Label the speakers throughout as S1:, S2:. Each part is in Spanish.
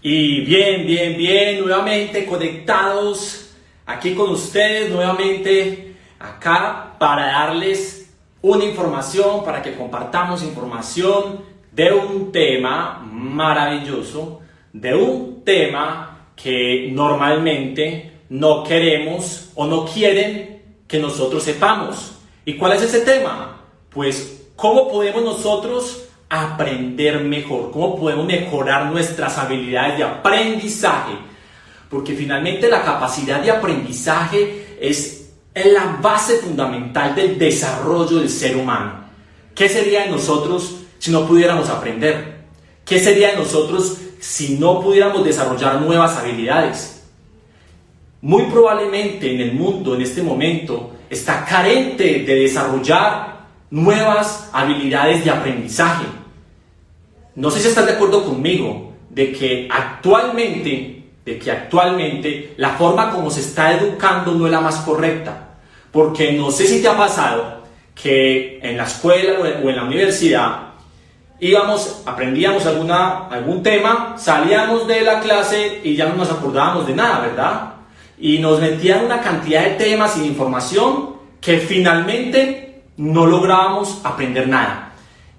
S1: Y bien, nuevamente conectados aquí con ustedes, nuevamente acá para darles una información, para que compartamos información de un tema maravilloso, de un tema que normalmente no queremos o no quieren que nosotros sepamos. ¿Y cuál es ese tema? Pues, ¿cómo podemos nosotros aprender mejor? ¿Cómo podemos mejorar nuestras habilidades de aprendizaje? Porque finalmente la capacidad de aprendizaje es la base fundamental del desarrollo del ser humano. ¿Qué sería de nosotros si no pudiéramos aprender? ¿Qué sería de nosotros si no pudiéramos desarrollar nuevas habilidades? Muy probablemente en el mundo en este momento está carente de desarrollar nuevas habilidades de aprendizaje. No sé si estás de acuerdo conmigo de que actualmente la forma como se está educando no es la más correcta. Porque no sé si te ha pasado que en la escuela o en la universidad aprendíamos algún tema, salíamos de la clase y ya no nos acordábamos de nada, ¿verdad? Y nos metían una cantidad de temas y de información que finalmente no lográbamos aprender nada.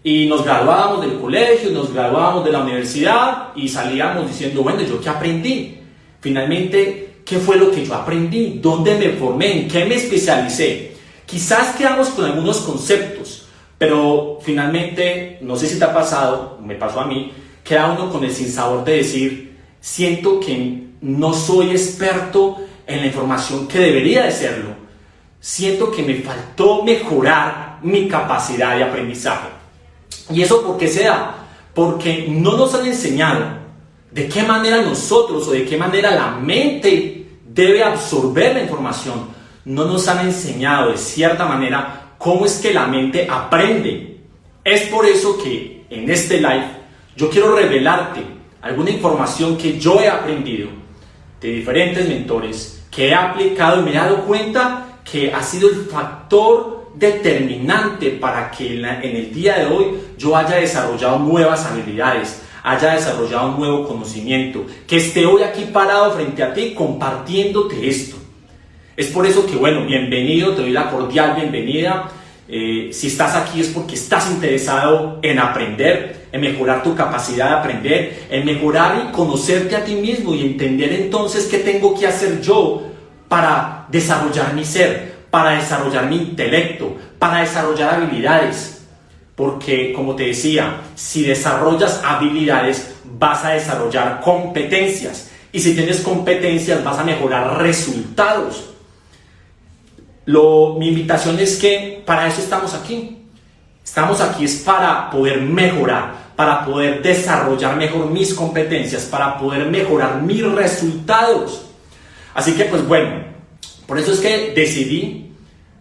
S1: Y nos graduábamos del colegio, nos graduábamos de la universidad y salíamos diciendo, bueno, ¿yo qué aprendí? Finalmente, ¿qué fue lo que yo aprendí? ¿Dónde me formé? ¿En qué me especialicé? Quizás quedamos con algunos conceptos, pero finalmente, no sé si te ha pasado, me pasó a mí, queda uno con el sinsabor de decir, siento que no soy experto en la información que debería de serlo. Siento que me faltó mejorar mi capacidad de aprendizaje. ¿Y eso por qué se da? Porque no nos han enseñado de qué manera nosotros o de qué manera la mente debe absorber la información. No nos han enseñado de cierta manera cómo es que la mente aprende. Es por eso que en este live yo quiero revelarte alguna información que yo he aprendido de diferentes mentores, que he aplicado y me he dado cuenta que ha sido el factor determinante para que en el día de hoy yo haya desarrollado nuevas habilidades, haya desarrollado un nuevo conocimiento, que esté hoy aquí parado frente a ti compartiéndote esto. Es por eso que, bueno, bienvenido, te doy la cordial bienvenida. Si estás aquí es porque estás interesado en aprender, en mejorar tu capacidad de aprender, en mejorar y conocerte a ti mismo y entender entonces qué tengo que hacer yo para desarrollar mi ser, para desarrollar mi intelecto, para desarrollar habilidades. Porque, como te decía, si desarrollas habilidades, vas a desarrollar competencias. Y si tienes competencias, vas a mejorar resultados. Mi invitación es que para eso estamos aquí. Estamos aquí es para poder mejorar, para poder desarrollar mejor mis competencias, para poder mejorar mis resultados. Así que, pues bueno, por eso es que decidí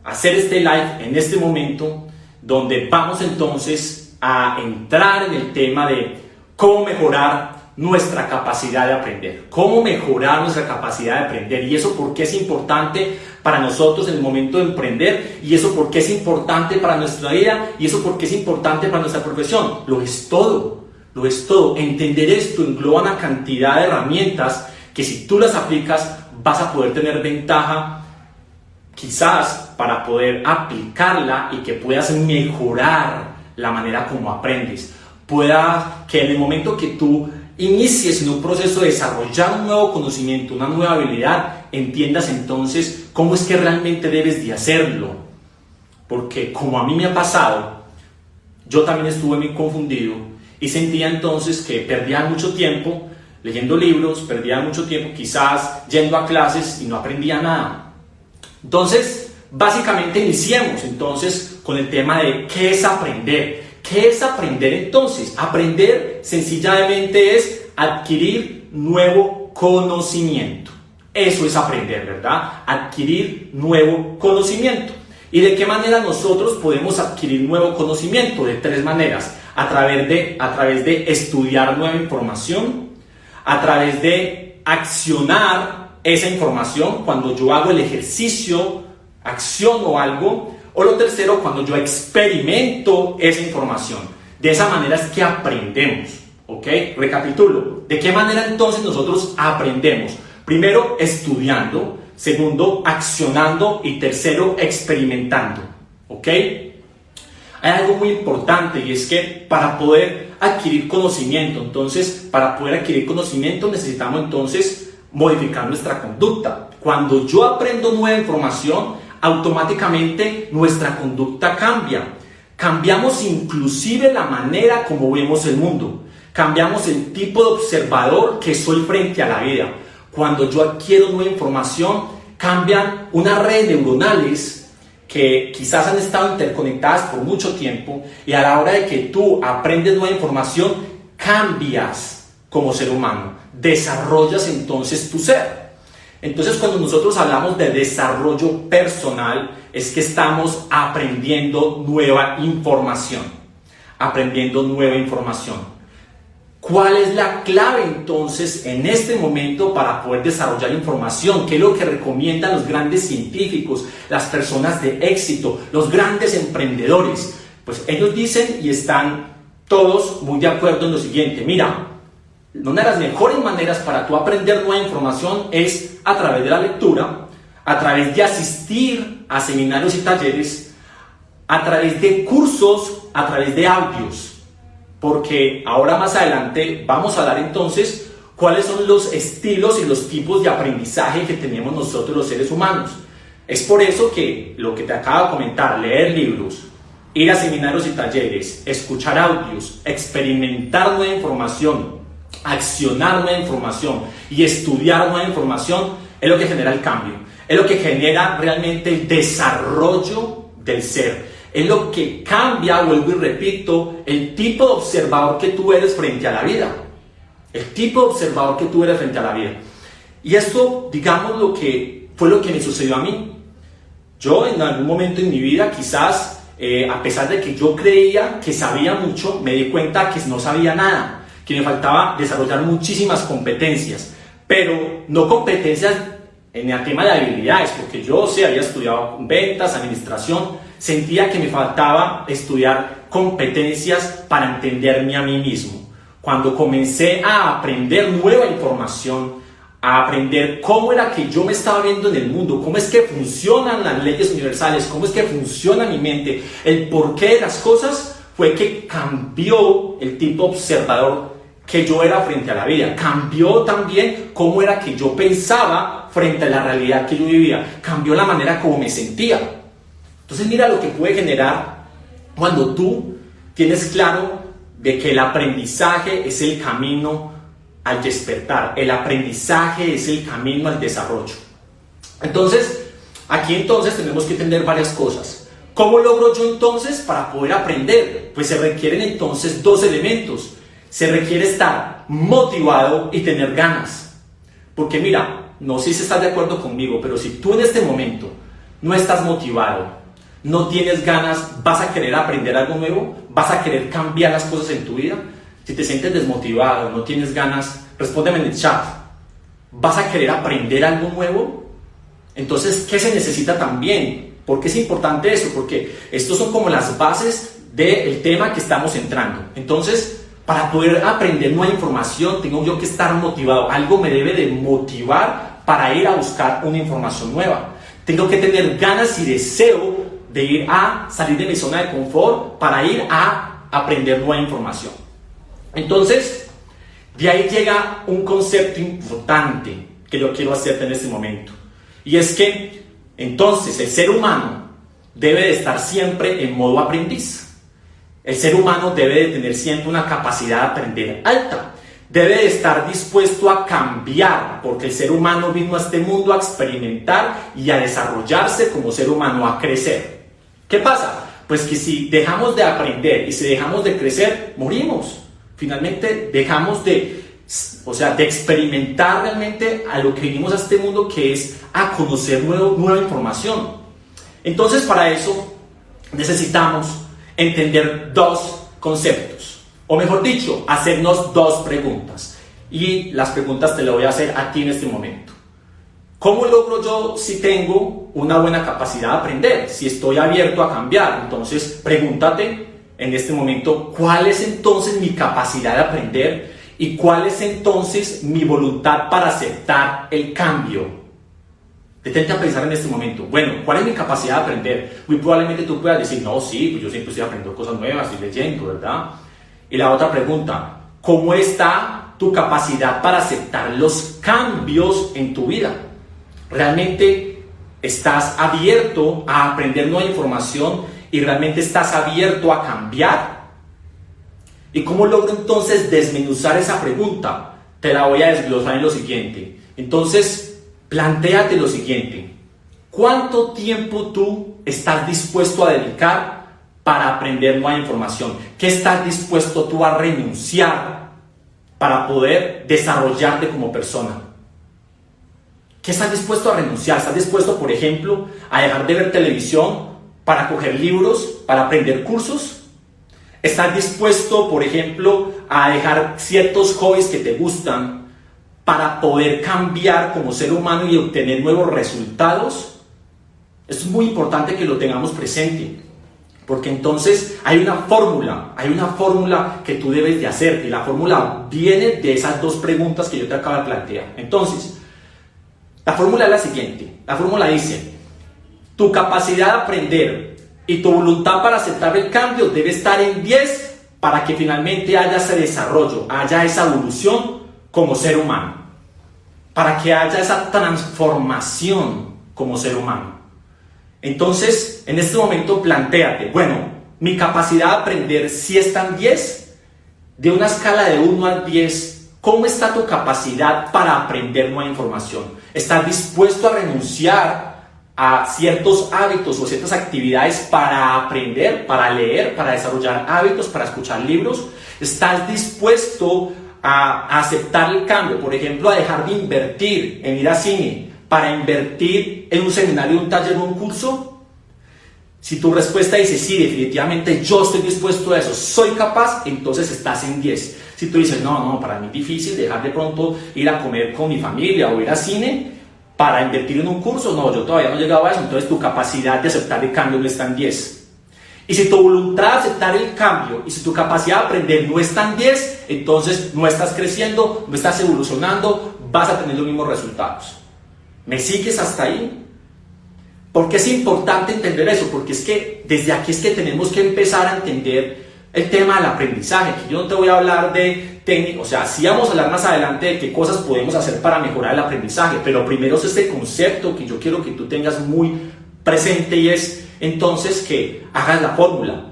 S1: hacer este live en este momento, donde vamos entonces a entrar en el tema de cómo mejorar nuestra capacidad de aprender. Cómo mejorar nuestra capacidad de aprender. Y eso por qué es importante para nosotros en el momento de emprender. Y eso por qué es importante para nuestra vida. Y eso por qué es importante para nuestra profesión. Lo es todo. Lo es todo. Entender esto engloba una cantidad de herramientas que si tú las aplicas vas a poder tener ventaja, quizás para poder aplicarla y que puedas mejorar la manera como aprendes. Pueda que en el momento que tú inicies en un proceso de desarrollar un nuevo conocimiento, una nueva habilidad, entiendas entonces cómo es que realmente debes de hacerlo. Porque como a mí me ha pasado, yo también estuve muy confundido y sentía entonces que perdía mucho tiempo leyendo libros, perdía mucho tiempo quizás yendo a clases y no aprendía nada. Entonces, básicamente iniciemos entonces con el tema de ¿qué es aprender? ¿Qué es aprender entonces? Aprender sencillamente es adquirir nuevo conocimiento. Eso es aprender, ¿verdad? Adquirir nuevo conocimiento. ¿Y de qué manera nosotros podemos adquirir nuevo conocimiento? De tres maneras. A través de estudiar nueva información, a través de accionar esa información cuando yo hago el ejercicio, acciono algo, o lo tercero, cuando yo experimento esa información. De esa manera es que aprendemos, ¿Ok? Recapitulo. ¿De qué manera entonces nosotros aprendemos? Primero, estudiando. Segundo, accionando. Y tercero, experimentando. ¿Ok? Hay algo muy importante, y es que para poder adquirir conocimiento, necesitamos entonces modificar nuestra conducta. Cuando yo aprendo nueva información, automáticamente nuestra conducta cambia. Cambiamos inclusive la manera como vemos el mundo. Cambiamos el tipo de observador que soy frente a la vida. Cuando yo adquiero nueva información, cambian unas redes neuronales que quizás han estado interconectadas por mucho tiempo, y a la hora de que tú aprendes nueva información, cambias como ser humano, desarrollas entonces tu ser. Entonces, cuando nosotros hablamos de desarrollo personal, es que estamos aprendiendo nueva información. ¿Cuál es la clave entonces en este momento para poder desarrollar información? ¿Qué es lo que recomiendan los grandes científicos, las personas de éxito, los grandes emprendedores? Pues ellos dicen y están todos muy de acuerdo en lo siguiente. Mira, una de las mejores maneras para tú aprender nueva información es a través de la lectura, a través de asistir a seminarios y talleres, a través de cursos, a través de audios. Porque ahora más adelante vamos a hablar entonces cuáles son los estilos y los tipos de aprendizaje que tenemos nosotros los seres humanos. Es por eso que lo que te acabo de comentar, leer libros, ir a seminarios y talleres, escuchar audios, experimentar nueva información, accionar nueva información y estudiar nueva información, es lo que genera el cambio, es lo que genera realmente el desarrollo del ser. Es lo que cambia, vuelvo y repito, el tipo de observador que tú eres frente a la vida. Y esto, digamos, fue lo que me sucedió a mí. Yo en algún momento en mi vida, quizás, a pesar de que yo creía que sabía mucho, me di cuenta que no sabía nada, que me faltaba desarrollar muchísimas competencias, pero no competencias en el tema de habilidades, porque yo había estudiado ventas, administración. Sentía que me faltaba estudiar competencias para entenderme a mí mismo. Cuando comencé a aprender nueva información, a aprender cómo era que yo me estaba viendo en el mundo, cómo es que funcionan las leyes universales, cómo es que funciona mi mente, el porqué de las cosas, fue que cambió el tipo observador que yo era frente a la vida. Cambió también cómo era que yo pensaba frente a la realidad que yo vivía. Cambió la manera como me sentía. Entonces mira lo que puede generar cuando tú tienes claro de que el aprendizaje es el camino al despertar, el aprendizaje es el camino al desarrollo. Entonces, aquí tenemos que entender varias cosas. ¿Cómo logro yo entonces para poder aprender? Pues se requieren entonces dos elementos. Se requiere estar motivado y tener ganas. Porque mira, no sé si estás de acuerdo conmigo, pero si tú en este momento no estás motivado, no tienes ganas, vas a querer aprender algo nuevo, vas a querer cambiar las cosas en tu vida. Si te sientes desmotivado, no tienes ganas, respóndeme en el chat. ¿Vas a querer aprender algo nuevo? Entonces, ¿qué se necesita también? ¿Por qué es importante eso? Porque estos son como las bases del tema que estamos entrando. Entonces, para poder aprender nueva información, tengo yo que estar motivado. Algo me debe de motivar para ir a buscar una información nueva. Tengo que tener ganas y deseo de ir a salir de mi zona de confort para ir a aprender nueva información. Entonces, de ahí llega un concepto importante que yo quiero hacerte en este momento. Y es que, entonces, el ser humano debe de estar siempre en modo aprendiz. El ser humano debe de tener siempre una capacidad de aprender alta. Debe de estar dispuesto a cambiar, porque el ser humano vino a este mundo a experimentar y a desarrollarse como ser humano, a crecer. ¿Qué pasa? Pues que si dejamos de aprender y si dejamos de crecer, morimos. Finalmente dejamos de experimentar realmente a lo que vinimos a este mundo, que es a conocer nueva información. Entonces, para eso necesitamos entender dos conceptos, o mejor dicho, hacernos dos preguntas. Y las preguntas te las voy a hacer a ti en este momento. ¿Cómo logro yo si tengo una buena capacidad de aprender? Si estoy abierto a cambiar. Entonces, pregúntate en este momento cuál es entonces mi capacidad de aprender y cuál es entonces mi voluntad para aceptar el cambio. Detente a pensar en este momento, bueno, ¿cuál es mi capacidad de aprender? Muy probablemente tú puedas decir, no, sí, pues yo siempre estoy aprendiendo cosas nuevas, estoy leyendo, ¿verdad? Y la otra pregunta, ¿cómo está tu capacidad para aceptar los cambios en tu vida? ¿Realmente estás abierto a aprender nueva información y realmente estás abierto a cambiar? ¿Y cómo logro entonces desmenuzar esa pregunta? Te la voy a desglosar en lo siguiente. Entonces, plantéate lo siguiente: ¿cuánto tiempo tú estás dispuesto a dedicar para aprender nueva información? ¿Qué estás dispuesto tú a renunciar para poder desarrollarte como persona? ¿Qué estás dispuesto a renunciar? ¿Estás dispuesto, por ejemplo, a dejar de ver televisión para coger libros, para aprender cursos? ¿Estás dispuesto, por ejemplo, a dejar ciertos hobbies que te gustan para poder cambiar como ser humano y obtener nuevos resultados? Esto es muy importante que lo tengamos presente, porque entonces hay una fórmula que tú debes de hacer, y la fórmula viene de esas dos preguntas que yo te acabo de plantear. Entonces, la fórmula es la siguiente. La fórmula dice: tu capacidad de aprender y tu voluntad para aceptar el cambio debe estar en 10 para que finalmente haya ese desarrollo, haya esa evolución como ser humano, para que haya esa transformación como ser humano. Entonces, en este momento plantéate, bueno, mi capacidad de aprender sí está en 10, de una escala de 1 al 10, ¿cómo está tu capacidad para aprender nueva información? ¿Estás dispuesto a renunciar a ciertos hábitos o ciertas actividades para aprender, para leer, para desarrollar hábitos, para escuchar libros? ¿Estás dispuesto a aceptar el cambio? Por ejemplo, a dejar de invertir en ir a cine para invertir en un seminario, un taller o un curso. Si tu respuesta dice sí, definitivamente yo estoy dispuesto a eso, soy capaz, entonces estás en 10. Si tú dices no, para mí es difícil dejar de pronto ir a comer con mi familia o ir a cine para invertir en un curso, no, yo todavía no he llegado a eso, entonces tu capacidad de aceptar el cambio no está en 10. Y si tu voluntad de aceptar el cambio y si tu capacidad de aprender no está en 10, entonces no estás creciendo, no estás evolucionando, vas a tener los mismos resultados. ¿Me sigues hasta ahí? ¿Por qué es importante entender eso? Porque es que desde aquí es que tenemos que empezar a entender el tema del aprendizaje, que yo no te voy a hablar de técnica, o sea, sí vamos a hablar más adelante de qué cosas podemos hacer para mejorar el aprendizaje, pero primero es este concepto que yo quiero que tú tengas muy presente, y es entonces que hagas la fórmula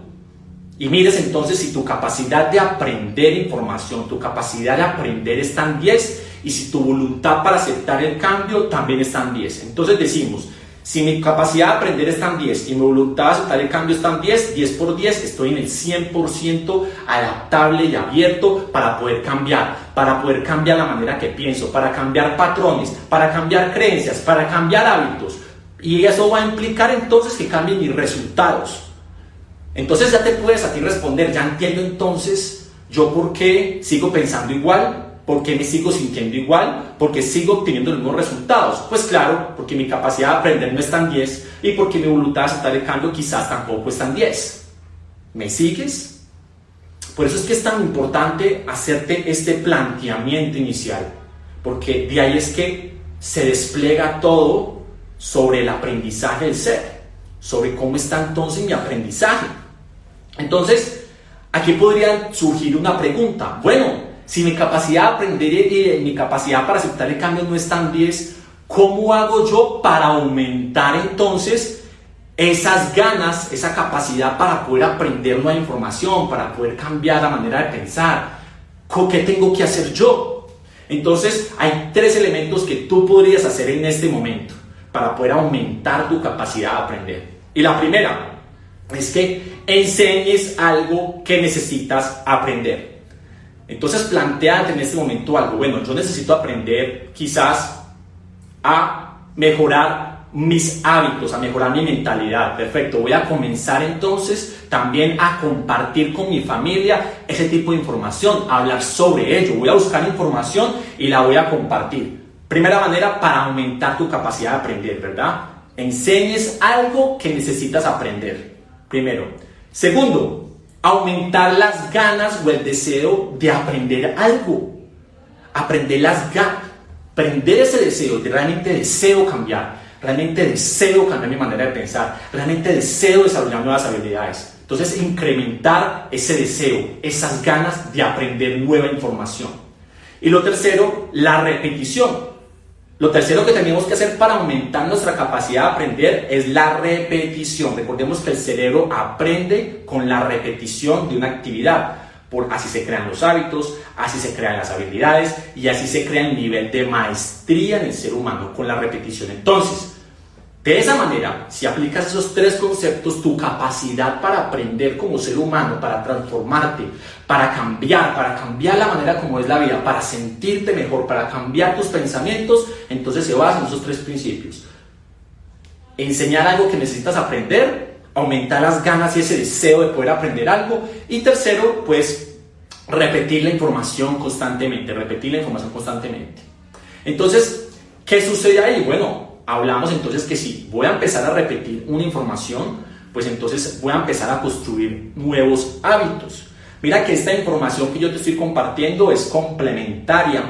S1: y mires entonces si tu capacidad de aprender información, tu capacidad de aprender está en 10, y si tu voluntad para aceptar el cambio también está en 10. Entonces decimos, si mi capacidad de aprender está en 10 y mi voluntad de aceptar el cambio está en 10, 10 por 10, estoy en el 100% adaptable y abierto para poder cambiar la manera que pienso, para cambiar patrones, para cambiar creencias, para cambiar hábitos. Y eso va a implicar entonces que cambien mis resultados. Entonces ya te puedes a ti responder, ya entiendo entonces yo por qué sigo pensando igual, por qué me sigo sintiendo igual, por qué sigo obteniendo los mismos resultados. Pues claro, porque mi capacidad de aprender no está en 10 y porque mi voluntad de aceptar el cambio quizás tampoco está en 10. ¿Me sigues? Por eso es que es tan importante hacerte este planteamiento inicial, porque de ahí es que se despliega todo sobre el aprendizaje del ser, sobre cómo está entonces mi aprendizaje. Entonces, aquí podría surgir una pregunta. Bueno, si mi capacidad de aprender y mi capacidad para aceptar el cambio no está en 10, ¿cómo hago yo para aumentar entonces esas ganas, esa capacidad para poder aprender nueva información, para poder cambiar la manera de pensar? ¿Qué tengo que hacer yo? Entonces, hay 3 elementos que tú podrías hacer en este momento para poder aumentar tu capacidad de aprender. Y la primera es que enseñes algo que necesitas aprender. Entonces plantéate en este momento algo. Bueno, yo necesito aprender quizás a mejorar mis hábitos, a mejorar mi mentalidad. Perfecto, voy a comenzar entonces también a compartir con mi familia ese tipo de información, a hablar sobre ello. Voy a buscar información y la voy a compartir. Primera manera para aumentar tu capacidad de aprender, ¿verdad? Enseñes algo que necesitas aprender. Primero. Segundo, aumentar las ganas o el deseo de aprender algo. Prender ese deseo, de realmente deseo cambiar, realmente deseo cambiar mi manera de pensar, realmente deseo desarrollar nuevas habilidades. Entonces, incrementar ese deseo, esas ganas de aprender nueva información. Y lo tercero, la repetición. Lo tercero que tenemos que hacer para aumentar nuestra capacidad de aprender es la repetición. Recordemos que el cerebro aprende con la repetición de una actividad. Así se crean los hábitos, así se crean las habilidades y así se crea el nivel de maestría en el ser humano con la repetición. Entonces, de esa manera, si aplicas esos tres conceptos, tu capacidad para aprender como ser humano, para transformarte, para cambiar la manera como es la vida, para sentirte mejor, para cambiar tus pensamientos, entonces se basa en esos tres principios. Enseñar algo que necesitas aprender, aumentar las ganas y ese deseo de poder aprender algo. Y tercero, pues, repetir la información constantemente. Entonces, ¿qué sucede ahí? Bueno, hablamos entonces que si voy a empezar a repetir una información, pues entonces voy a empezar a construir nuevos hábitos. Mira que esta información que yo te estoy compartiendo es complementaria.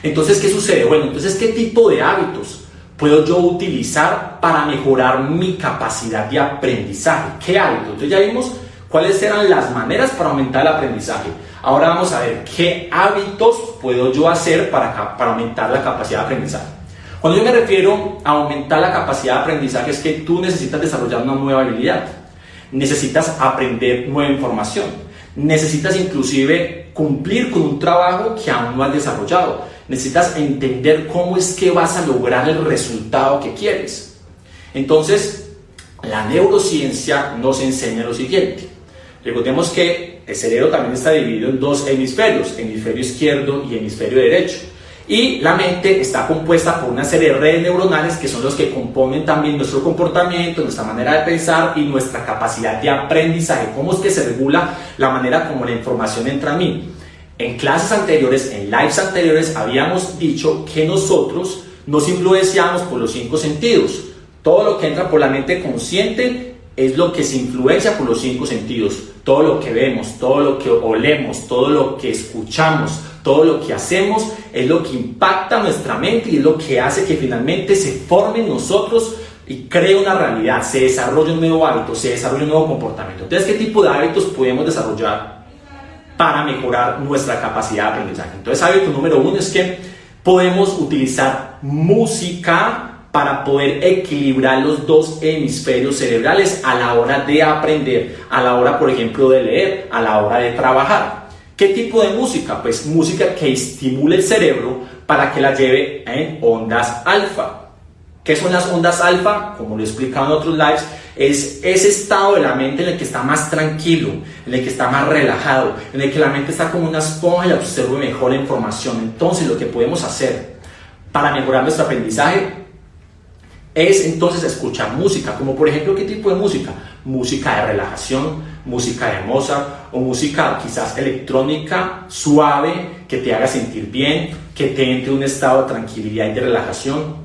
S1: Entonces, ¿qué sucede? Bueno, entonces, ¿qué tipo de hábitos puedo yo utilizar para mejorar mi capacidad de aprendizaje? ¿Qué hábitos? Entonces ya vimos cuáles eran las maneras para aumentar el aprendizaje. Ahora vamos a ver qué hábitos puedo yo hacer para aumentar la capacidad de aprendizaje. Cuando yo me refiero a aumentar la capacidad de aprendizaje es que tú necesitas desarrollar una nueva habilidad, necesitas aprender nueva información, necesitas inclusive cumplir con un trabajo que aún no has desarrollado, necesitas entender cómo es que vas a lograr el resultado que quieres. Entonces, la neurociencia nos enseña lo siguiente. Recordemos que el cerebro también está dividido en dos hemisferios, hemisferio izquierdo y hemisferio derecho. Y la mente está compuesta por una serie de redes neuronales que son los que componen también nuestro comportamiento, nuestra manera de pensar y nuestra capacidad de aprendizaje. ¿Cómo es que se regula la manera como la información entra a mí? En clases anteriores, en lives anteriores, habíamos dicho que nosotros nos influenciamos por los 5 sentidos. Todo lo que entra por la mente consciente es lo que se influencia por los 5 sentidos. Todo lo que vemos, todo lo que olemos, todo lo que escuchamos, todo lo que hacemos es lo que impacta nuestra mente y es lo que hace que finalmente se forme en nosotros y cree una realidad, se desarrolle un nuevo hábito, se desarrolle un nuevo comportamiento. Entonces, ¿qué tipo de hábitos podemos desarrollar para mejorar nuestra capacidad de aprendizaje? Entonces, hábito número 1 es que podemos utilizar música para poder equilibrar los dos hemisferios cerebrales a la hora de aprender, a la hora, por ejemplo, de leer, a la hora de trabajar. ¿Qué tipo de música? Pues música que estimule el cerebro para que la lleve en ondas alfa. ¿Qué son las ondas alfa? Como lo he explicado en otros lives, es ese estado de la mente en el que está más tranquilo, en el que está más relajado, en el que la mente está como una esponja y absorbe mejor la información. Entonces, lo que podemos hacer para mejorar nuestro aprendizaje es entonces escuchar música, como por ejemplo, ¿qué tipo de música? Música de relajación, música de Mozart o música quizás electrónica suave que te haga sentir bien, que te entre un estado de tranquilidad y de relajación.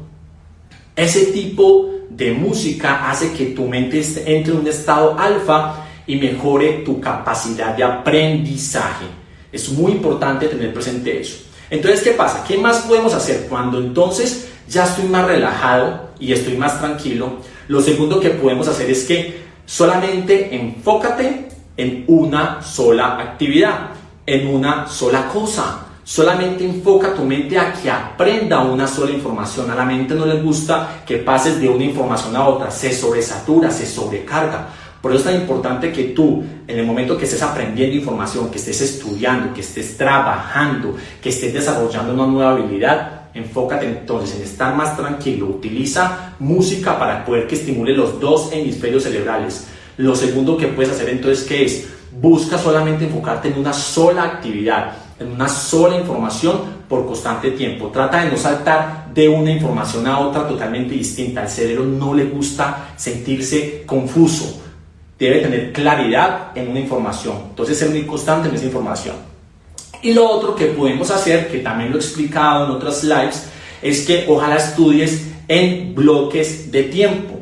S1: Ese tipo de música hace que tu mente entre en un estado alfa y mejore tu capacidad de aprendizaje. Es muy importante tener presente eso. Entonces, ¿qué pasa? ¿Qué más podemos hacer cuando entonces ya estoy más relajado y estoy más tranquilo? Lo segundo que podemos hacer es que solamente enfócate en una sola actividad, en una sola cosa. Solamente enfoca tu mente a que aprenda una sola información. A la mente no le gusta que pases de una información a otra, se sobresatura, se sobrecarga. Por eso es tan importante que tú, en el momento que estés aprendiendo información, que estés estudiando, que estés trabajando, que estés desarrollando una nueva habilidad, enfócate entonces en estar más tranquilo. Utiliza música para poder que estimule los dos hemisferios cerebrales. Lo segundo que puedes hacer entonces, ¿qué es? Busca solamente enfocarte en una sola actividad, en una sola información por constante tiempo. Trata de no saltar de una información a otra totalmente distinta. Al cerebro no le gusta sentirse confuso. Debe tener claridad en una información. Entonces, ser muy constante en esa información. Y lo otro que podemos hacer, que también lo he explicado en otras lives, es que ojalá estudies en bloques de tiempo.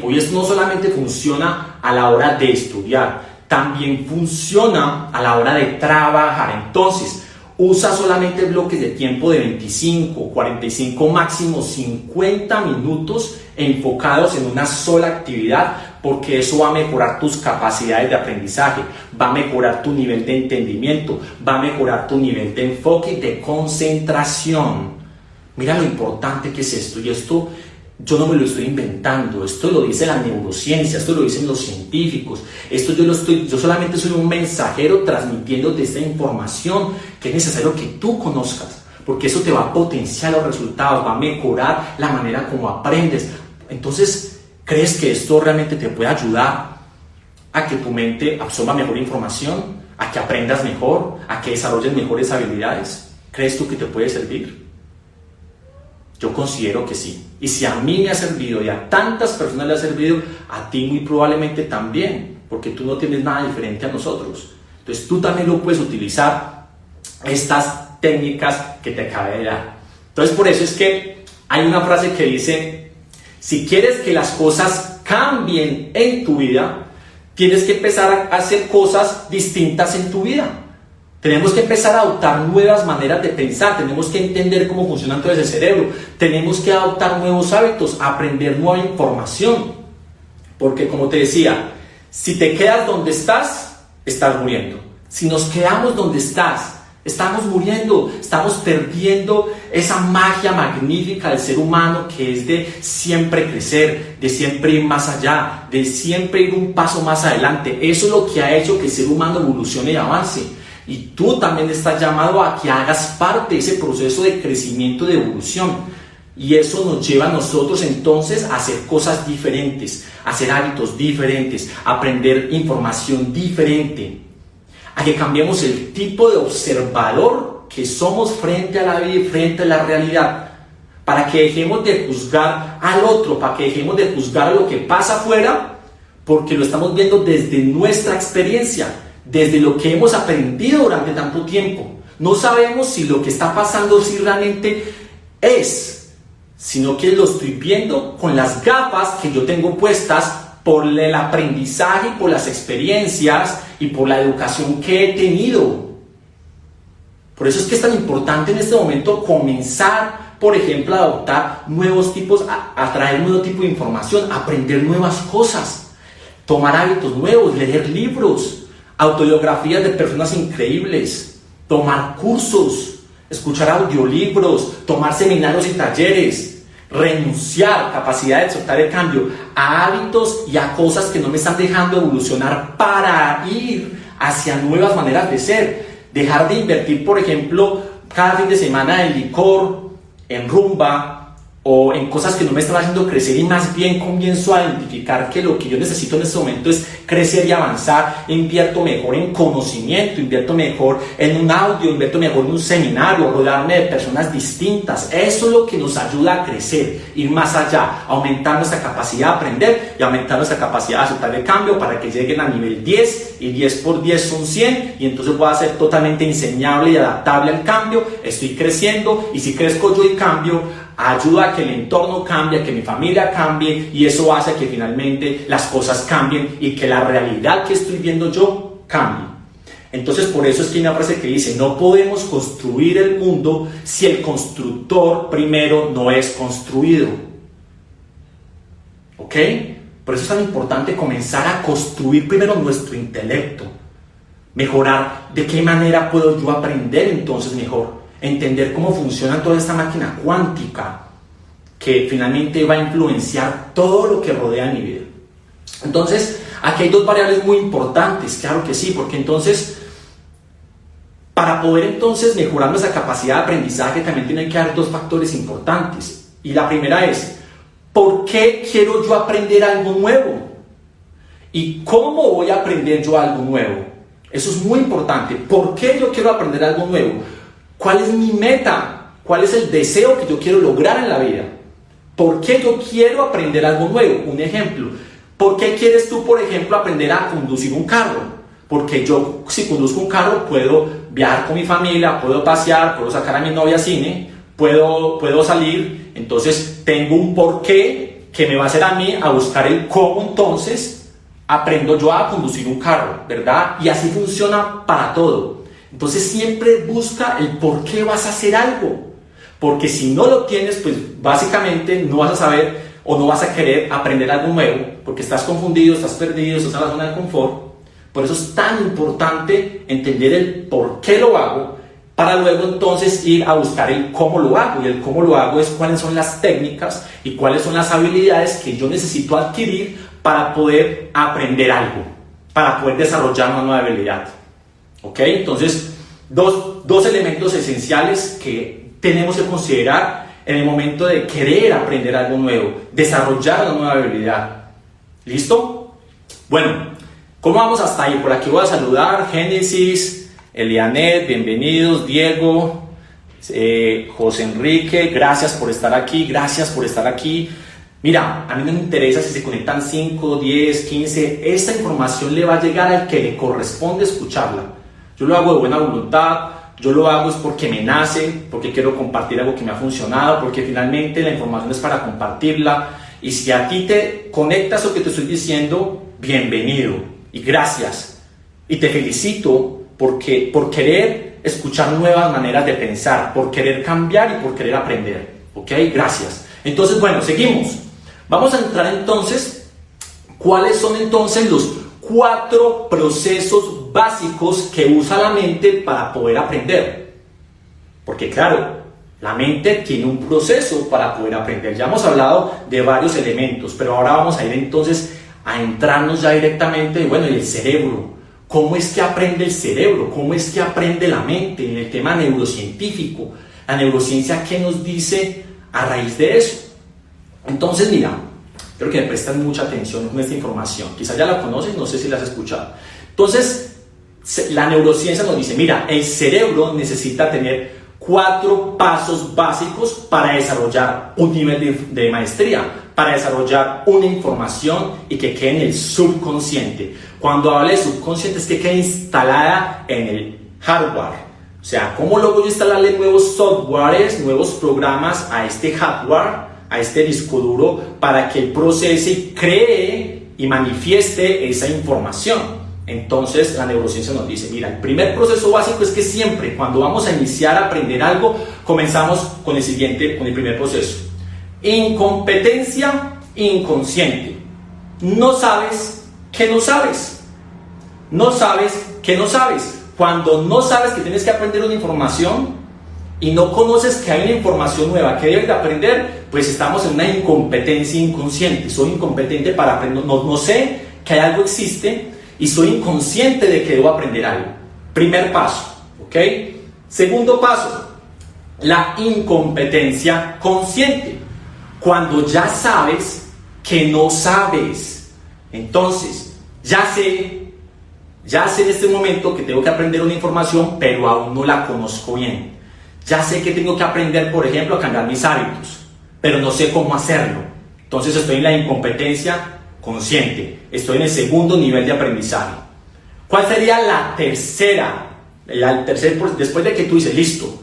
S1: Y esto no solamente funciona a la hora de estudiar. también funciona a la hora de trabajar. Entonces, usa solamente bloques de tiempo de 25, 45, máximo 50 minutos enfocados en una sola actividad, porque eso va a mejorar tus capacidades de aprendizaje, va a mejorar tu nivel de entendimiento, va a mejorar tu nivel de enfoque y de concentración. Mira lo importante que es esto, y esto yo no me lo estoy inventando, esto lo dice la neurociencia, esto lo dicen los científicos, esto yo solamente soy un mensajero transmitiéndote esta información que es necesario que tú conozcas, porque eso te va a potenciar los resultados, va a mejorar la manera como aprendes. Entonces, ¿crees que esto realmente te puede ayudar a que tu mente absorba mejor información, a que aprendas mejor, a que desarrolles mejores habilidades? ¿Crees tú que te puede servir? Yo considero que sí. Y si a mí me ha servido y a tantas personas le ha servido, a ti muy probablemente también, porque tú no tienes nada diferente a nosotros. Entonces tú también lo puedes utilizar, estas técnicas que te acabé de dar. Entonces por eso es que hay una frase que dice: si quieres que las cosas cambien en tu vida, tienes que empezar a hacer cosas distintas en tu vida. Tenemos que empezar a adoptar nuevas maneras de pensar, tenemos que entender cómo funciona todo ese cerebro, tenemos que adoptar nuevos hábitos, aprender nueva información. Porque como te decía, si te quedas donde estás muriendo. Si nos quedamos donde estamos muriendo, estamos perdiendo esa magia magnífica del ser humano, que es de siempre crecer, de siempre ir más allá, de siempre ir un paso más adelante. Eso es lo que ha hecho que el ser humano evolucione y avance. Y tú también estás llamado a que hagas parte de ese proceso de crecimiento, de evolución. Y eso nos lleva a nosotros entonces a hacer cosas diferentes, a hacer hábitos diferentes, a aprender información diferente, a que cambiemos el tipo de observador que somos frente a la vida y frente a la realidad, para que dejemos de juzgar al otro, para que dejemos de juzgar a lo que pasa afuera, porque lo estamos viendo desde nuestra experiencia, desde lo que hemos aprendido durante tanto tiempo. No sabemos si lo que está pasando si realmente es, sino que lo estoy viendo con las gafas que yo tengo puestas por el aprendizaje, por las experiencias y por la educación que he tenido. Por eso es que es tan importante en este momento comenzar, por ejemplo, a adoptar nuevos tipos, a traer nuevo tipo de información, aprender nuevas cosas, tomar hábitos nuevos, leer libros, autobiografías de personas increíbles, tomar cursos, escuchar audiolibros, tomar seminarios y talleres, renunciar, capacidad de soltar el cambio a hábitos y a cosas que no me están dejando evolucionar para ir hacia nuevas maneras de ser. Dejar de invertir, por ejemplo, cada fin de semana en licor, en rumba, o en cosas que no me están haciendo crecer, y más bien comienzo a identificar que lo que yo necesito en este momento es crecer y avanzar. Invierto mejor en conocimiento, invierto mejor en un audio, invierto mejor en un seminario, rodearme de personas distintas. Eso es lo que nos ayuda a crecer, ir más allá, aumentar nuestra capacidad de aprender y aumentar nuestra capacidad de aceptar el cambio, para que lleguen a nivel 10, y 10 por 10 son 100, y entonces voy a ser totalmente enseñable y adaptable al cambio. Estoy creciendo, y si crezco yo y cambio, ayuda a que el entorno cambie, a que mi familia cambie, y eso hace que finalmente las cosas cambien y que la realidad que estoy viendo yo cambie. Entonces por eso es que hay una frase que dice: no podemos construir el mundo si el constructor primero no es construido. ¿Ok? Por eso es tan importante comenzar a construir primero nuestro intelecto, mejorar de qué manera puedo yo aprender entonces mejor, entender cómo funciona toda esta máquina cuántica que finalmente va a influenciar todo lo que rodea mi vida. Entonces, aquí hay dos variables muy importantes, claro que sí, porque entonces, para poder entonces mejorar nuestra capacidad de aprendizaje, también tienen que haber dos factores importantes. Y la primera es: ¿por qué quiero yo aprender algo nuevo? ¿Y cómo voy a aprender yo algo nuevo? Eso es muy importante. ¿Por qué yo quiero aprender algo nuevo? ¿Cuál es mi meta? ¿Cuál es el deseo que yo quiero lograr en la vida? ¿Por qué yo quiero aprender algo nuevo? Un ejemplo. ¿Por qué quieres tú, por ejemplo, aprender a conducir un carro? Porque yo, si conduzco un carro, puedo viajar con mi familia, puedo pasear, puedo sacar a mi novia a cine, puedo salir. Entonces tengo un porqué que me va a hacer a mí a buscar el cómo entonces aprendo yo a conducir un carro, ¿verdad? Y así funciona para todo. Entonces siempre busca el por qué vas a hacer algo. Porque si no lo tienes, pues básicamente no vas a saber o no vas a querer aprender algo nuevo, porque estás confundido, estás perdido, estás en la zona de confort. Por eso es tan importante entender el por qué lo hago, para luego entonces ir a buscar el cómo lo hago. Y el cómo lo hago es cuáles son las técnicas y cuáles son las habilidades que yo necesito adquirir para poder aprender algo, para poder desarrollar una nueva habilidad. ¿Ok? Entonces, dos elementos esenciales que tenemos que considerar en el momento de querer aprender algo nuevo, desarrollar una nueva habilidad. ¿Listo? Bueno, ¿cómo vamos hasta ahí? Por aquí voy a saludar Génesis, Elianet, bienvenidos, Diego, José Enrique, gracias por estar aquí, gracias por estar aquí. Mira, a mí no me interesa si se conectan 5, 10, 15, esta información le va a llegar al que le corresponde escucharla. Yo lo hago de buena voluntad, yo lo hago es porque me nace, porque quiero compartir algo que me ha funcionado, porque finalmente la información es para compartirla. Y si a ti te conectas lo que te estoy diciendo, bienvenido y gracias. Y te felicito por querer escuchar nuevas maneras de pensar, por querer cambiar y por querer aprender. ¿Ok? Gracias. Entonces, bueno, seguimos. Vamos a entrar entonces, ¿cuáles son entonces los 4 procesos básicos que usa la mente para poder aprender? Porque claro, la mente tiene un proceso para poder aprender. Ya hemos hablado de varios elementos, pero ahora vamos a ir entonces a entrarnos ya directamente en, bueno, el cerebro. ¿Cómo es que aprende el cerebro? ¿Cómo es que aprende la mente? En el tema neurocientífico, la neurociencia, ¿qué nos dice a raíz de eso? Entonces, mira, creo que me prestan mucha atención con esta información. Quizás ya la conoces, no sé si la has escuchado. Entonces, la neurociencia nos dice, mira, el cerebro necesita tener 4 pasos básicos para desarrollar un nivel de maestría, para desarrollar una información y que quede en el subconsciente. Cuando hablo de subconsciente es que quede instalada en el hardware. O sea, ¿cómo logro yo instalarle nuevos softwares, nuevos programas a este hardware, a este disco duro, para que procese y cree y manifieste esa información? Entonces la neurociencia nos dice, mira, el primer proceso básico es que siempre cuando vamos a iniciar a aprender algo, comenzamos con el primer proceso. Incompetencia inconsciente. No sabes que no sabes. No sabes que no sabes. Cuando no sabes que tienes que aprender una información y no conoces que hay una información nueva que debes de aprender, pues estamos en una incompetencia inconsciente. Soy incompetente para aprender, no sé que hay algo existe y soy inconsciente de que debo aprender algo. Primer paso, ¿ok? Segundo paso, la incompetencia consciente. Cuando ya sabes que no sabes. Entonces, ya sé en este momento que tengo que aprender una información, pero aún no la conozco bien. Ya sé que tengo que aprender, por ejemplo, a cambiar mis hábitos, pero no sé cómo hacerlo. Entonces estoy en la incompetencia consciente. Estoy en el segundo nivel de aprendizaje. ¿Cuál sería la tercera? Después de que tú dices, listo,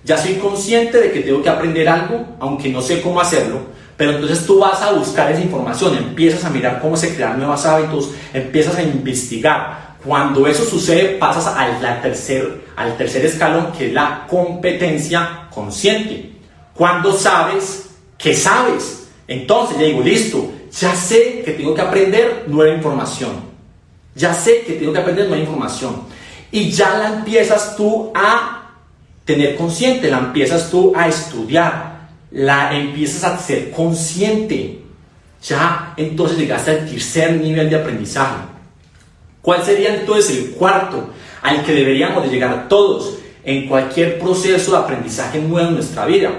S1: ya soy consciente de que tengo que aprender algo, aunque no sé cómo hacerlo, pero entonces tú vas a buscar esa información, empiezas a mirar cómo se crean nuevos hábitos, empiezas a investigar. Cuando eso sucede, pasas al tercer escalón, que es la competencia consciente. Cuando sabes que sabes, entonces ya digo, listo, ya sé que tengo que aprender nueva información. Ya sé que tengo que aprender nueva información. Y ya la empiezas tú a tener consciente, la empiezas tú a estudiar, la empiezas a ser consciente. Ya entonces llegaste al tercer nivel de aprendizaje. ¿Cuál sería entonces el cuarto al que deberíamos de llegar todos en cualquier proceso de aprendizaje nuevo en nuestra vida?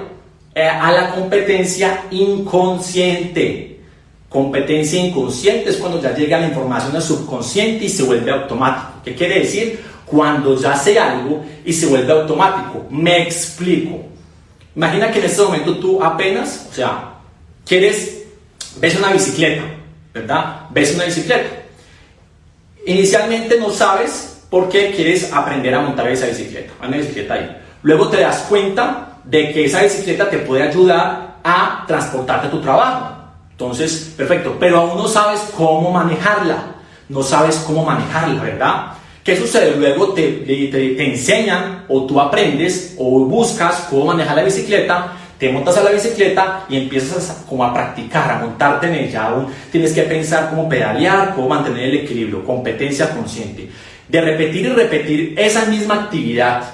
S1: A la competencia inconsciente. Competencia inconsciente es cuando ya llega la información al subconsciente y se vuelve automático. ¿Qué quiere decir? Cuando ya sé algo y se vuelve automático. Me explico. Imagina que en este momento tú apenas, ves una bicicleta, ¿verdad? Ves una bicicleta. Inicialmente no sabes por qué quieres aprender a montar esa bicicleta. Hay una bicicleta ahí. Luego te das cuenta de que esa bicicleta te puede ayudar a transportarte a tu trabajo. Entonces, perfecto, pero aún no sabes cómo manejarla. no sabes cómo manejarla, ¿verdad? ¿Qué sucede? Luego te enseñan o tú aprendes o buscas cómo manejar la bicicleta, te montas a la bicicleta y empiezas como a practicar, a montarte en ella. Tienes que pensar cómo pedalear, cómo mantener el equilibrio, competencia consciente. De repetir y repetir esa misma actividad,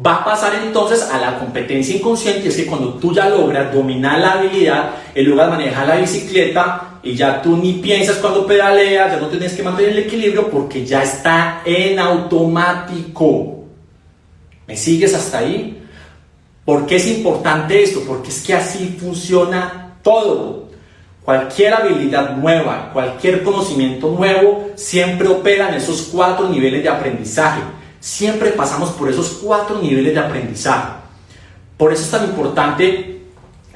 S1: va a pasar entonces a la competencia inconsciente. Es que cuando tú ya logras dominar la habilidad, logras manejar la bicicleta y ya tú ni piensas cuando pedaleas, ya no tienes que mantener el equilibrio porque ya está en automático. ¿Me sigues hasta ahí? ¿Por qué es importante esto? Porque es que así funciona todo. Cualquier habilidad nueva, cualquier conocimiento nuevo, siempre opera en esos 4 niveles de aprendizaje. Siempre pasamos por esos 4 niveles de aprendizaje. Por eso es tan importante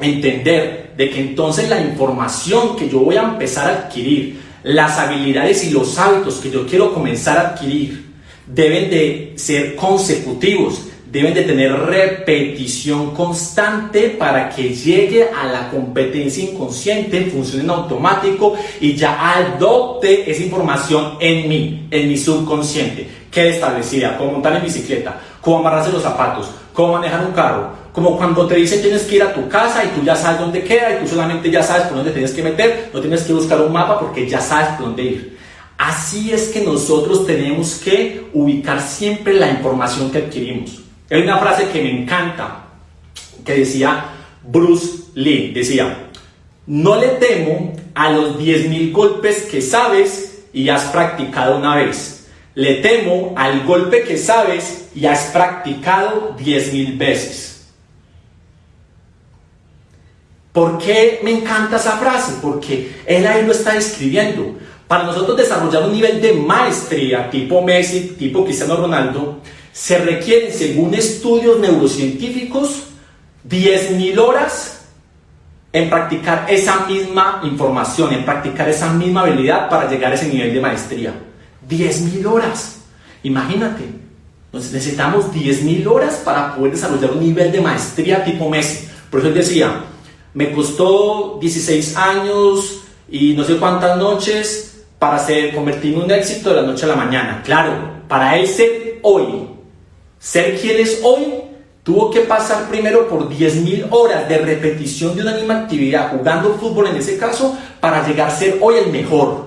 S1: entender de que entonces la información que yo voy a empezar a adquirir, las habilidades y los hábitos que yo quiero comenzar a adquirir, deben de ser consecutivos. Deben de tener repetición constante para que llegue a la competencia inconsciente, funcione en automático y ya adopte esa información en mi subconsciente. Quede establecida, cómo montar en bicicleta, cómo amarrarse los zapatos, cómo manejar un carro, como cuando te dicen tienes que ir a tu casa y tú ya sabes dónde queda y tú solamente ya sabes por dónde tienes que meter, no tienes que buscar un mapa porque ya sabes por dónde ir. Así es que nosotros tenemos que ubicar siempre la información que adquirimos. Hay una frase que me encanta, que decía Bruce Lee, decía: no le temo a los 10.000 golpes que sabes y has practicado una vez. Le temo al golpe que sabes y has practicado 10.000 veces. ¿Por qué me encanta esa frase? Porque él ahí lo está describiendo. Para nosotros desarrollar un nivel de maestría tipo Messi, tipo Cristiano Ronaldo, se requieren, según estudios neurocientíficos, 10.000 horas en practicar esa misma información, en practicar esa misma habilidad para llegar a ese nivel de maestría. 10.000 horas. Imagínate. Entonces necesitamos 10.000 horas para poder desarrollar un nivel de maestría tipo Messi. Por eso él decía, me costó 16 años y no sé cuántas noches para convertirme en un éxito de la noche a la mañana. Claro, para él ser quien es hoy, tuvo que pasar primero por 10.000 horas de repetición de una misma actividad, jugando fútbol en ese caso, para llegar a ser hoy el mejor,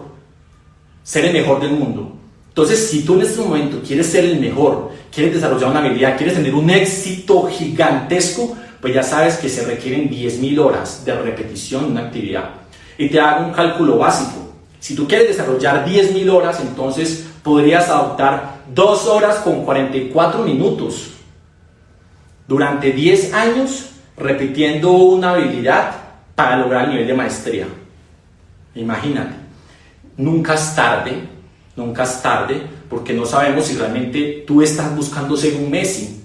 S1: ser el mejor del mundo. Entonces, si tú en este momento quieres ser el mejor, quieres desarrollar una habilidad, quieres tener un éxito gigantesco, pues ya sabes que se requieren 10.000 horas de repetición de una actividad. Y te hago un cálculo básico. Si tú quieres desarrollar 10.000 horas, entonces podrías adoptar 2 horas con 44 minutos durante 10 años repitiendo una habilidad para lograr el nivel de maestría. Imagínate, nunca es tarde, porque no sabemos si realmente tú estás buscando ser un Messi.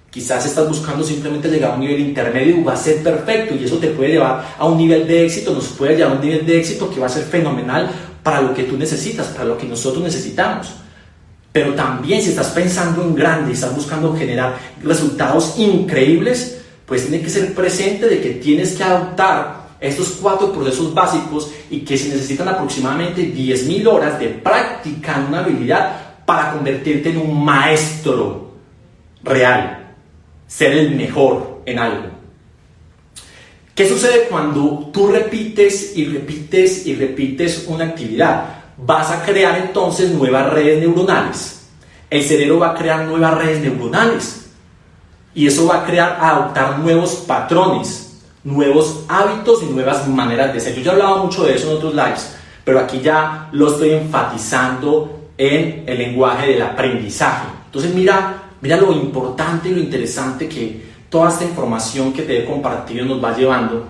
S1: Quizás estás buscando simplemente llegar a un nivel intermedio y va a ser perfecto, y eso te puede llevar a un nivel de éxito, nos puede llevar a un nivel de éxito que va a ser fenomenal para lo que tú necesitas, para lo que nosotros necesitamos. Pero también si estás pensando en grande, estás buscando generar resultados increíbles, pues tiene que ser presente de que tienes que adoptar estos 4 procesos básicos y que se necesitan aproximadamente 10.000 horas de práctica en una habilidad para convertirte en un maestro real. Ser el mejor en algo. ¿Qué sucede cuando tú repites y repites y repites una actividad? Vas a crear entonces nuevas redes neuronales. El cerebro va a crear nuevas redes neuronales y eso va a adoptar nuevos patrones, nuevos hábitos y nuevas maneras de ser. Yo ya hablaba mucho de eso en otros lives, pero aquí ya lo estoy enfatizando en el lenguaje del aprendizaje. Entonces mira lo importante y lo interesante que toda esta información que te he compartido nos va llevando,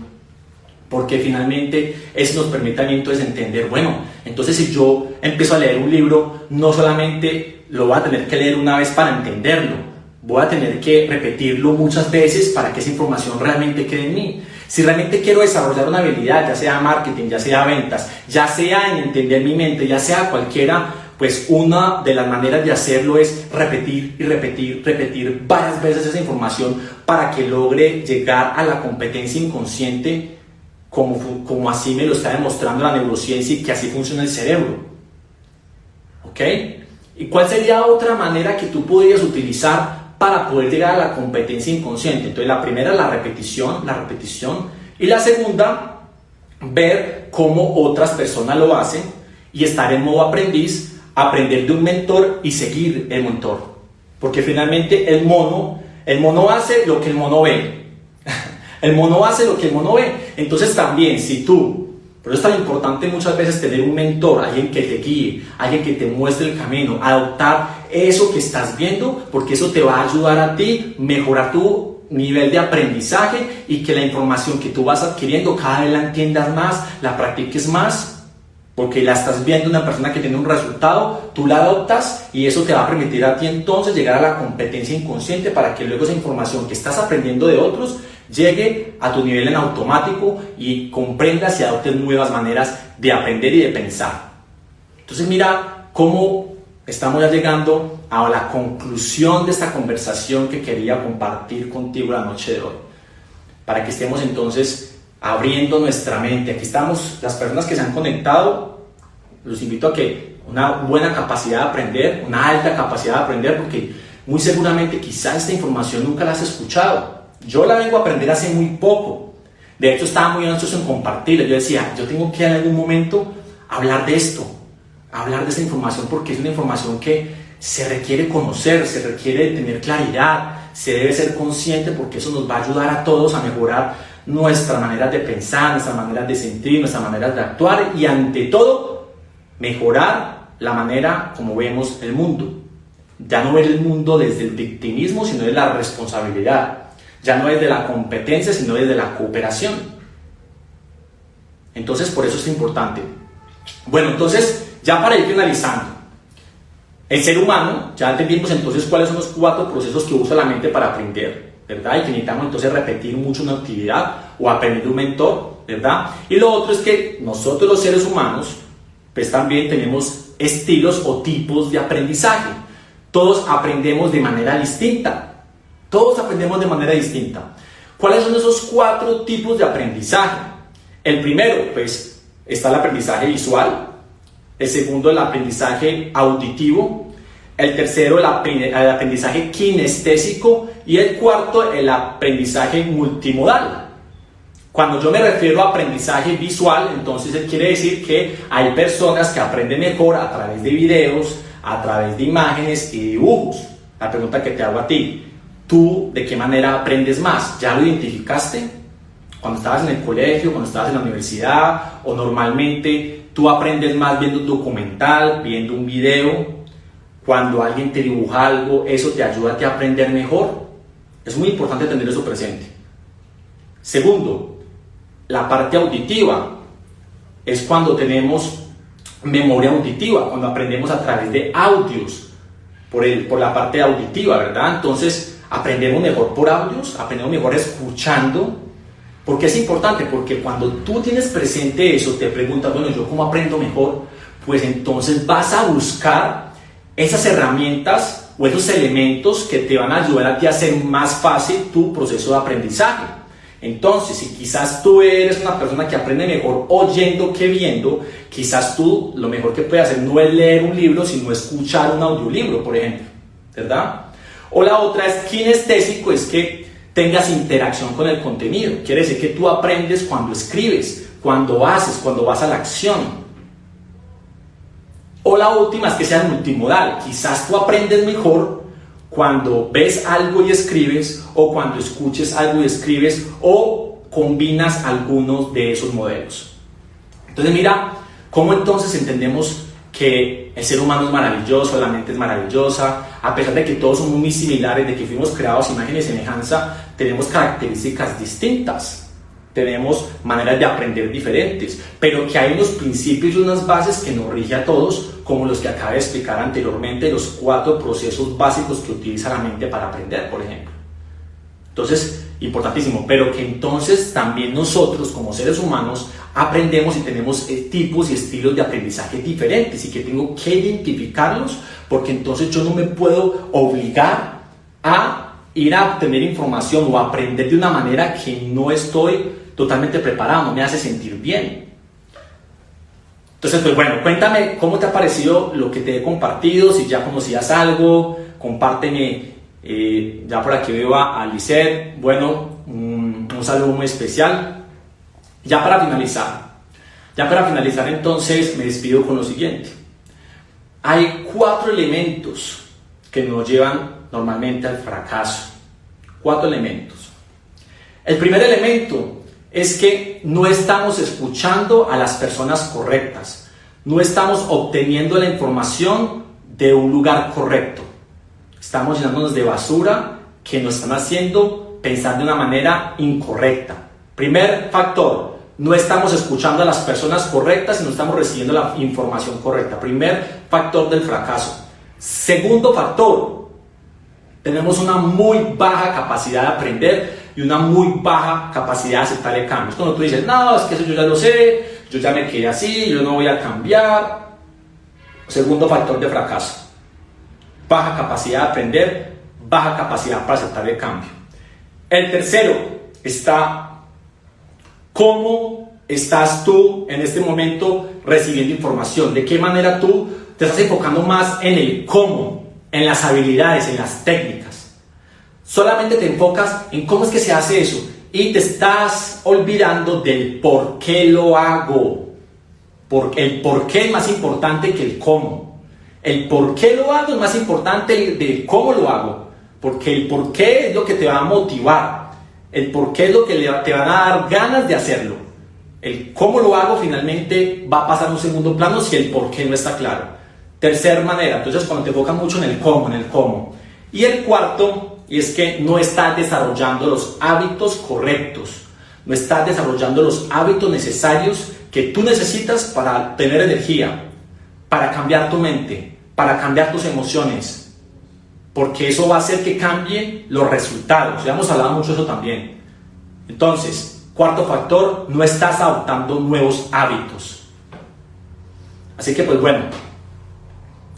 S1: porque finalmente eso nos permite entonces entender, bueno, entonces si yo empiezo a leer un libro, no solamente lo voy a tener que leer una vez para entenderlo, voy a tener que repetirlo muchas veces para que esa información realmente quede en mí. Si realmente quiero desarrollar una habilidad, ya sea marketing, ya sea ventas, ya sea en entender mi mente, ya sea cualquiera, pues una de las maneras de hacerlo es repetir y repetir varias veces esa información para que logre llegar a la competencia inconsciente como así me lo está demostrando la neurociencia y que así funciona el cerebro. ¿Ok? ¿Y cuál sería otra manera que tú podrías utilizar para poder llegar a la competencia inconsciente? Entonces la primera es la repetición, y la segunda, ver cómo otras personas lo hacen y estar en modo aprendiz, aprender de un mentor y seguir el mentor. Porque finalmente el mono hace lo que el mono ve. El mono hace lo que el mono ve. Entonces también, si tú, por eso es tan importante muchas veces tener un mentor, alguien que te guíe, alguien que te muestre el camino, adoptar eso que estás viendo, porque eso te va a ayudar a ti, mejorar tu nivel de aprendizaje y que la información que tú vas adquiriendo cada vez la entiendas más, la practiques más, porque la estás viendo una persona que tiene un resultado, tú la adoptas y eso te va a permitir a ti entonces llegar a la competencia inconsciente para que luego esa información que estás aprendiendo de otros llegue a tu nivel en automático y comprendas y adoptes nuevas maneras de aprender y de pensar. Entonces mira cómo estamos ya llegando a la conclusión de esta conversación que quería compartir contigo la noche de hoy, para que estemos entonces abriendo nuestra mente. Aquí estamos, las personas que se han conectado, los invito a que una buena capacidad de aprender, una alta capacidad de aprender, porque muy seguramente quizás esta información nunca la has escuchado. Yo la vengo a aprender hace muy poco. De hecho, estaba muy ansioso en compartirla. Yo decía, yo tengo que en algún momento hablar de esto, hablar de esta información, porque es una información que se requiere conocer, se requiere tener claridad, se debe ser consciente, porque eso nos va a ayudar a todos a mejorar nuestra manera de pensar, nuestra manera de sentir, nuestra manera de actuar y ante todo mejorar la manera como vemos el mundo. Ya no ver el mundo desde el victimismo, sino desde la responsabilidad. Ya no desde la competencia, sino desde la cooperación. Entonces, por eso es importante. Bueno, entonces, ya para ir finalizando, el ser humano, ya entendimos entonces cuáles son los 4 procesos que usa la mente para aprender, ¿verdad? Y que necesitamos entonces repetir mucho una actividad o aprender de un mentor, ¿verdad? Y lo otro es que nosotros los seres humanos, pues también tenemos estilos o tipos de aprendizaje. Todos aprendemos de manera distinta. Todos aprendemos de manera distinta. ¿Cuáles son esos 4 tipos de aprendizaje? El primero, pues, está el aprendizaje visual. El segundo, el aprendizaje auditivo. El tercero, el aprendizaje kinestésico. Y el cuarto, el aprendizaje multimodal. Cuando yo me refiero a aprendizaje visual, entonces quiere decir que hay personas que aprenden mejor a través de videos, a través de imágenes y dibujos. La pregunta que te hago a ti, ¿tú de qué manera aprendes más? ¿Ya lo identificaste? Cuando estabas en el colegio, cuando estabas en la universidad, o normalmente tú aprendes más viendo un documental, viendo un video, cuando alguien te dibuja algo, ¿eso te ayuda a ti a aprender mejor? Es muy importante tener eso presente. Segundo, la parte auditiva es cuando tenemos memoria auditiva, cuando aprendemos a través de audios, por la parte auditiva, ¿verdad? Entonces, aprendemos mejor por audios, aprendemos mejor escuchando. ¿Por qué es importante? Porque cuando tú tienes presente eso, te preguntas, bueno, ¿yo cómo aprendo mejor? Pues entonces vas a buscar esas herramientas o esos elementos que te van a ayudar a ti a hacer más fácil tu proceso de aprendizaje. Entonces, si quizás tú eres una persona que aprende mejor oyendo que viendo, quizás tú lo mejor que puedes hacer no es leer un libro, sino escuchar un audiolibro, por ejemplo, ¿verdad? O la otra es kinestésico, es que tengas interacción con el contenido. Quiere decir que tú aprendes cuando escribes, cuando haces, cuando vas a la acción. O la última es que sea multimodal. Quizás tú aprendes mejor cuando ves algo y escribes, o cuando escuches algo y escribes, o combinas algunos de esos modelos. Entonces mira cómo entonces entendemos que el ser humano es maravilloso, la mente es maravillosa, a pesar de que todos somos muy similares, de que fuimos creados a imagen y semejanza, tenemos características distintas, tenemos maneras de aprender diferentes, pero que hay unos principios y unas bases que nos rigen a todos, como los que acabé de explicar anteriormente, los 4 procesos básicos que utiliza la mente para aprender, por ejemplo. Entonces, importantísimo, pero que entonces también nosotros como seres humanos aprendemos y tenemos tipos y estilos de aprendizaje diferentes y que tengo que identificarlos, porque entonces yo no me puedo obligar a ir a obtener información o a aprender de una manera que no estoy totalmente preparado, no me hace sentir bien. Entonces, pues bueno, cuéntame cómo te ha parecido lo que te he compartido, si ya conocías algo, compárteme. Ya por aquí veo a Lisette. Bueno, un saludo muy especial. Ya para finalizar entonces me despido con lo siguiente. Hay 4 elementos que nos llevan normalmente al fracaso. 4 elementos. El primer elemento es que no estamos escuchando a las personas correctas. No estamos obteniendo la información de un lugar correcto. Estamos llenándonos de basura que nos están haciendo pensar de una manera incorrecta. Primer factor, no estamos escuchando a las personas correctas y no estamos recibiendo la información correcta. Primer factor del fracaso. Segundo factor, tenemos una muy baja capacidad de aprender y una muy baja capacidad de aceptar el cambio. Cuando tú dices, no, es que eso yo ya lo sé, yo ya me quedé así, yo no voy a cambiar. Segundo factor de fracaso. Baja capacidad de aprender, baja capacidad para aceptar el cambio. El tercero está, ¿cómo estás tú en este momento recibiendo información? ¿De qué manera tú te estás enfocando más en el cómo, en las habilidades, en las técnicas? Solamente te enfocas en cómo es que se hace eso y te estás olvidando del por qué lo hago. Porque el por qué es más importante que el cómo. El por qué lo hago es más importante de cómo lo hago. Porque el por qué es lo que te va a motivar. El por qué es lo que te van a dar ganas de hacerlo. El cómo lo hago finalmente va a pasar a un segundo plano si el por qué no está claro. Tercer manera, entonces cuando te enfocas mucho en el cómo. Y el cuarto es que no estás desarrollando los hábitos correctos. No estás desarrollando los hábitos necesarios que tú necesitas para tener energía, para cambiar tu mente, para cambiar tus emociones, porque eso va a hacer que cambien los resultados. Ya hemos hablado mucho de eso también. Entonces, cuarto factor, no estás adoptando nuevos hábitos. Así que pues bueno,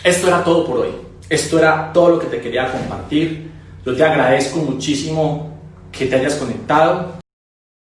S1: esto era todo por hoy. Esto era todo lo que te quería compartir. Yo te agradezco muchísimo que te hayas conectado.